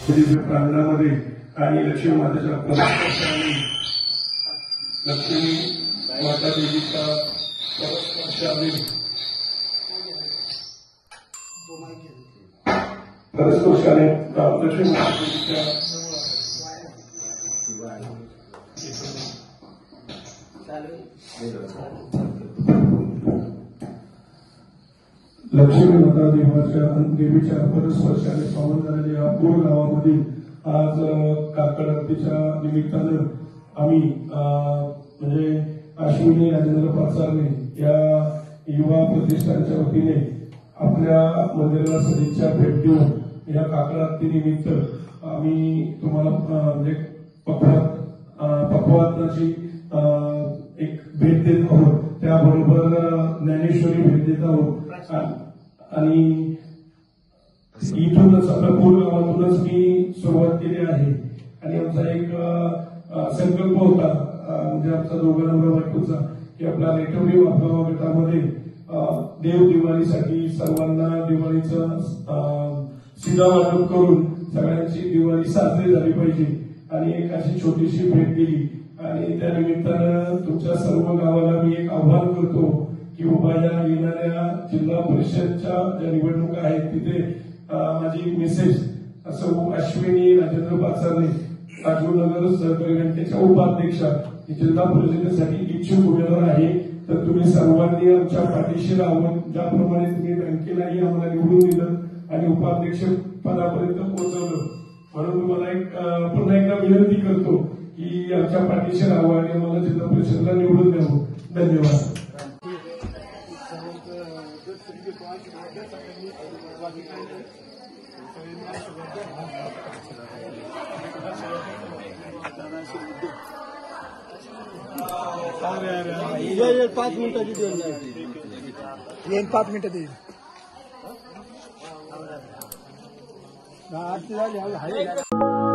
दिव्य प्रांगणामध्ये आणि लक्ष्मी मातेच्या परस्पराने लक्ष्मी माता देवीचा परस्पराने लक्ष्मी माता देवीच्या लक्ष्मी माता देवीच्या परस्पर्शाने पावन झालेल्या पूर गावामधील आज काकड आरतीच्या निमित्तानं आम्ही म्हणजे अश्विनी राजेंद्र पाचारने या युवा प्रतिष्ठानच्या वतीने आपल्या मंदिराला सदिच्छा भेट देऊन या काकड आरती निमित्त आम्ही तुम्हाला म्हणजे पक्वान्नाची एक भेट देत आहोत, त्याबरोबर ज्ञानेश्वरी भेट देत आहोत आणि इथूनच आपल्या पूर गावातूनच मी सुरुवात केली आहे आणि आमचा एक संकल्प होता म्हणजे आमचा दोघा नवरा बायकोचा की आपल्या रेटवरी वापरावा गटामध्ये देव दिवाळीसाठी सर्वांना दिवाळीचं शिधा वाटप करून सगळ्यांची दिवाळी साजरी झाली पाहिजे आणि एक अशी छोटीशी भेट दिली आणि त्या निमित्तानं तुमच्या सर्व गावाला मी एक आव्हान करतो की बाबा या येणाऱ्या जिल्हा परिषदच्या ज्या निवडणुका आहेत तिथे माझी मेसेज असं अश्विनी राजेंद्र पाचारने राजीवनगर सहकारी बँकेच्या उपाध्यक्षा जिल्हा परिषदेसाठी इच्छुक उमेदवार आहे, तर तुम्ही सर्वांनी आमच्या पाठीशी राहून ज्याप्रमाणे तुम्ही बँकेलाही आम्हाला निवडून दिलं आणि उपाध्यक्ष पदापर्यंत पोहोचवलं म्हणून तुम्हाला एक पुन्हा एकदा विनंती करतो की आमच्या पाठीशी राहावं आणि आम्हाला जिल्हा परिषदेला निवडून द्यावं. धन्यवाद. अरे 5 मिनिटाची देऊन येईल 5 मिनिटात येईल. आरती झाली.